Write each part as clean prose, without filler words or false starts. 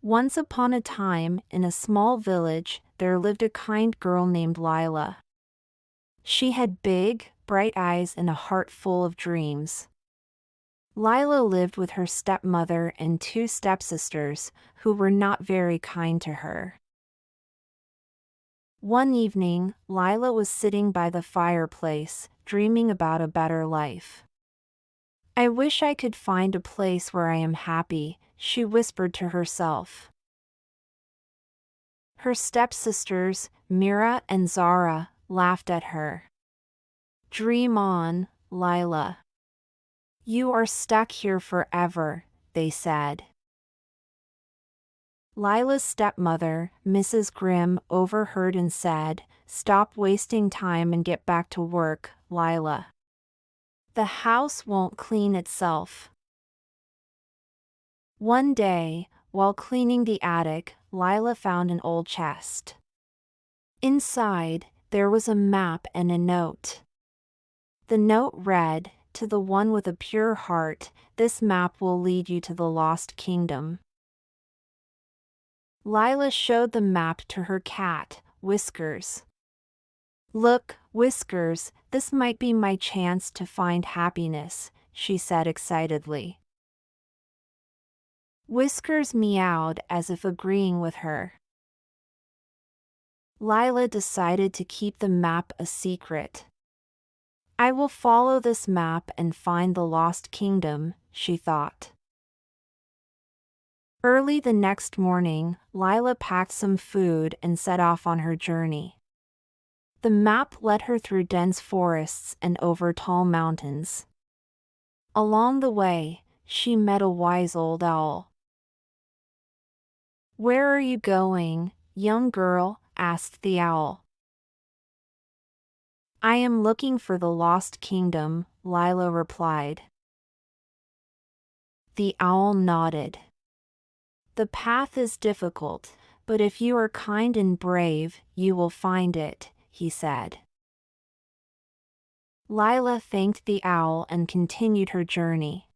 Once upon a time, in a small village, there lived a kind girl named Lila. She had big, bright eyes and a heart full of dreams. Lila lived with her stepmother and two stepsisters, who were not very kind to her. One evening, Lila was sitting by the fireplace, dreaming about a better life. "I wish I could find a place where I am happy," she whispered to herself. Her stepsisters, Mira and Zara, laughed at her. "Dream on, Lila. You are stuck here forever," they said. Lila's stepmother, Mrs. Grimm, overheard and said, "Stop wasting time and get back to work, Lila. The house won't clean itself." One day, while cleaning the attic, Lila found an old chest. Inside, there was a map and a note. The note read, "To the one with a pure heart, this map will lead you to the lost kingdom." Lila showed the map to her cat, Whiskers. "Look, Whiskers, this might be my chance to find happiness," she said excitedly. Whiskers meowed as if agreeing with her. Lila decided to keep the map a secret. "I will follow this map and find the lost kingdom," she thought. Early the next morning, Lila packed some food and set off on her journey. The map led her through dense forests and over tall mountains. Along the way, she met a wise old owl. "Where are you going, young girl?" asked the owl. "I am looking for the lost kingdom," Lila replied. The owl nodded. "The path is difficult, but if you are kind and brave, you will find it," he said. Lila thanked the owl and continued her journey.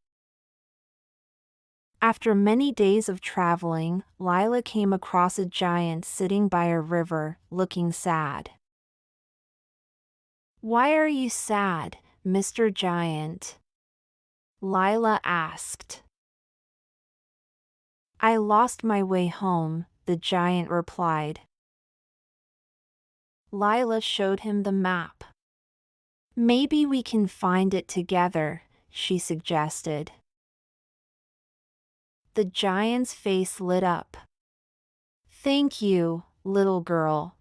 After many days of traveling, Lila came across a giant sitting by a river, looking sad. "Why are you sad, Mr. Giant?" Lila asked. "I lost my way home," the giant replied. Lila showed him the map. "Maybe we can find it together," she suggested. The giant's face lit up. "Thank you, little girl.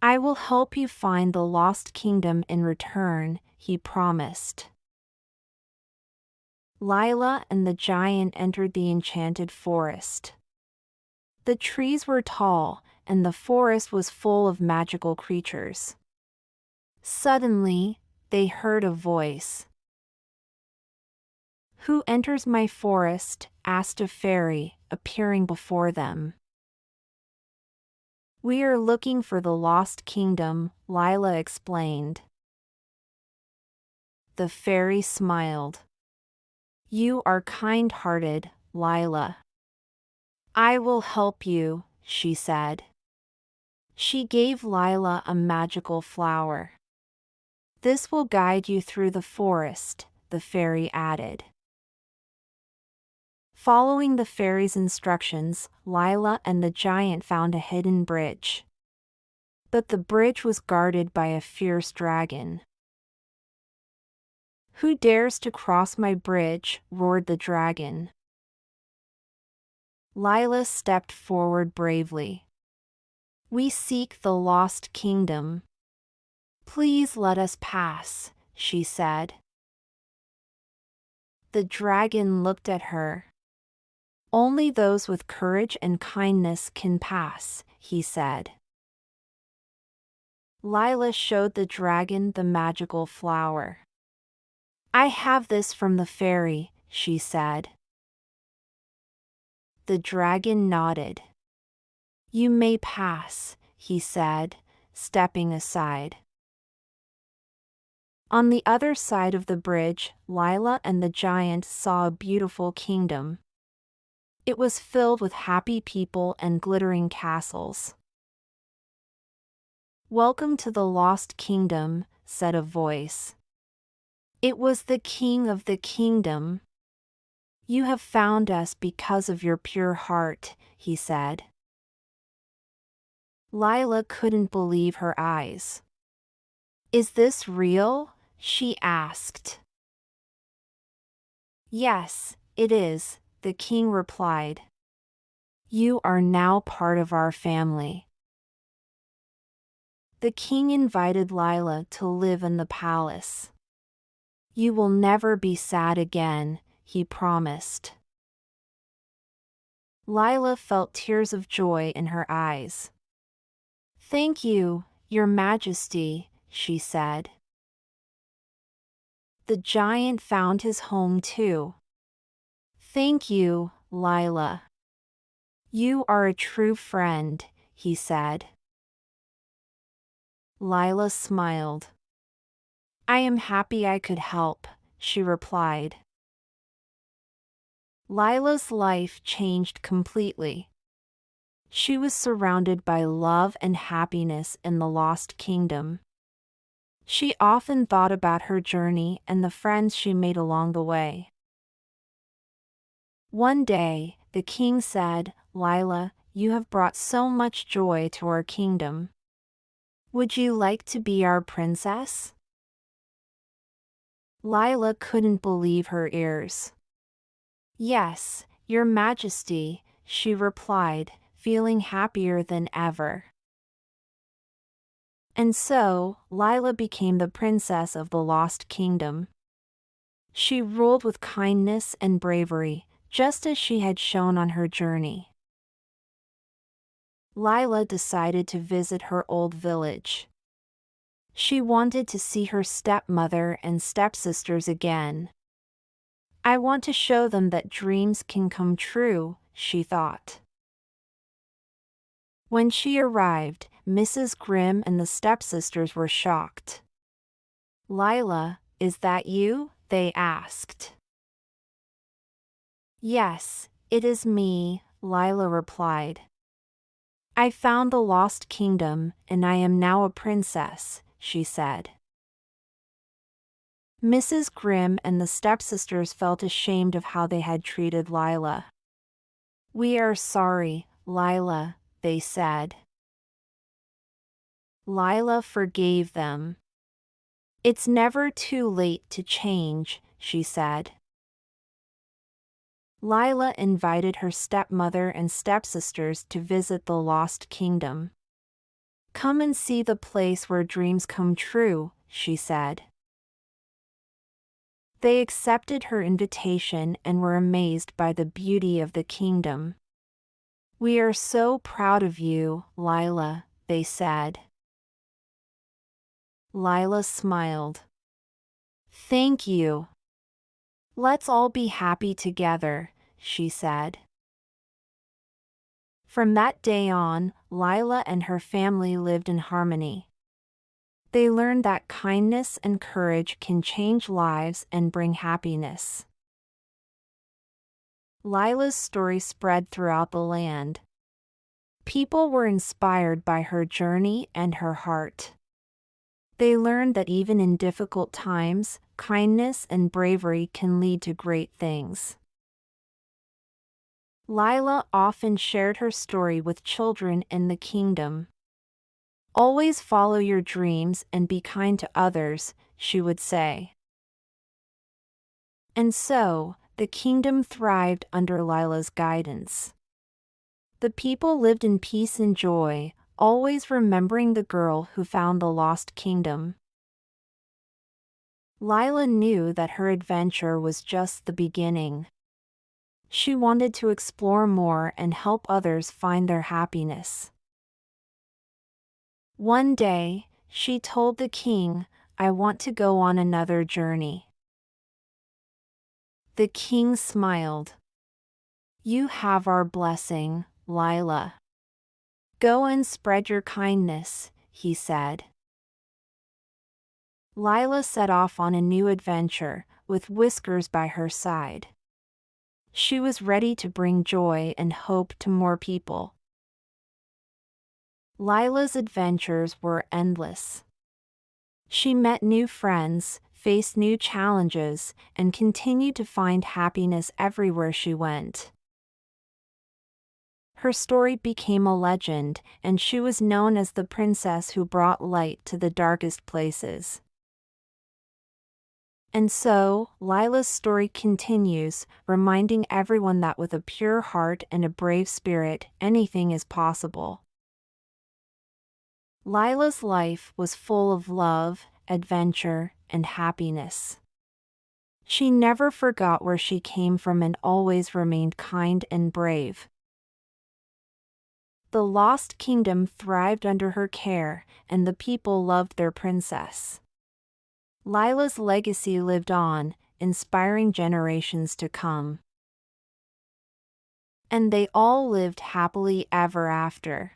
I will help you find the lost kingdom in return," he promised. Lila and the giant entered the enchanted forest. The trees were tall, and the forest was full of magical creatures. Suddenly, they heard a voice. "Who enters my forest?" asked a fairy, appearing before them. "We are looking for the lost kingdom," Lila explained. The fairy smiled. "You are kind-hearted, Lila. I will help you," she said. She gave Lila a magical flower. "This will guide you through the forest," the fairy added. Following the fairy's instructions, Lila and the giant found a hidden bridge. But the bridge was guarded by a fierce dragon. "Who dares to cross my bridge?" roared the dragon. Lila stepped forward bravely. "We seek the lost kingdom. Please let us pass," she said. The dragon looked at her. "Only those with courage and kindness can pass," he said. Lila showed the dragon the magical flower. "I have this from the fairy," she said. The dragon nodded. "You may pass," he said, stepping aside. On the other side of the bridge, Lila and the giant saw a beautiful kingdom. It was filled with happy people and glittering castles. "Welcome to the Lost Kingdom," said a voice. It was the king of the kingdom. "You have found us because of your pure heart," he said. Lila couldn't believe her eyes. "Is this real?" she asked. "Yes, it is," the king replied. "You are now part of our family." The king invited Lila to live in the palace. "You will never be sad again," he promised. Lila felt tears of joy in her eyes. "Thank you, Your Majesty," she said. The giant found his home too. "Thank you, Lila. You are a true friend," he said. Lila smiled. "I am happy I could help," she replied. Lila's life changed completely. She was surrounded by love and happiness in the Lost Kingdom. She often thought about her journey and the friends she made along the way. One day, the king said, "Lila, you have brought so much joy to our kingdom. Would you like to be our princess?" Lila couldn't believe her ears. "Yes, Your Majesty," she replied, feeling happier than ever. And so, Lila became the princess of the Lost Kingdom. She ruled with kindness and bravery, just as she had shown on her journey. Lila decided to visit her old village. She wanted to see her stepmother and stepsisters again. "I want to show them that dreams can come true," she thought. When she arrived, Mrs. Grimm and the stepsisters were shocked. "Lila, is that you?" they asked. "Yes, it is me," Lila replied. "I found the Lost Kingdom, and I am now a princess," she said. Mrs. Grimm and the stepsisters felt ashamed of how they had treated Lila. "We are sorry, Lila," they said. Lila forgave them. "It's never too late to change," she said. Lila invited her stepmother and stepsisters to visit the Lost Kingdom. "Come and see the place where dreams come true," she said. They accepted her invitation and were amazed by the beauty of the kingdom. "We are so proud of you, Lila," they said. Lila smiled. "Thank you. Let's all be happy together," she said. From that day on, Lila and her family lived in harmony. They learned that kindness and courage can change lives and bring happiness. Lila's story spread throughout the land. People were inspired by her journey and her heart. They learned that even in difficult times, kindness and bravery can lead to great things. Lila often shared her story with children in the kingdom. "Always follow your dreams and be kind to others," she would say. And so, the kingdom thrived under Lila's guidance. The people lived in peace and joy, always remembering the girl who found the lost kingdom. Lila knew that her adventure was just the beginning. She wanted to explore more and help others find their happiness. One day, she told the king, "I want to go on another journey." The king smiled. "You have our blessing, Lila. Go and spread your kindness," he said. Lila set off on a new adventure, with Whiskers by her side. She was ready to bring joy and hope to more people. Lila's adventures were endless. She met new friends, faced new challenges, and continued to find happiness everywhere she went. Her story became a legend, and she was known as the princess who brought light to the darkest places. And so, Lila's story continues, reminding everyone that with a pure heart and a brave spirit, anything is possible. Lila's life was full of love, adventure, and happiness. She never forgot where she came from and always remained kind and brave. The lost kingdom thrived under her care, and the people loved their princess. Lila's legacy lived on, inspiring generations to come. And they all lived happily ever after.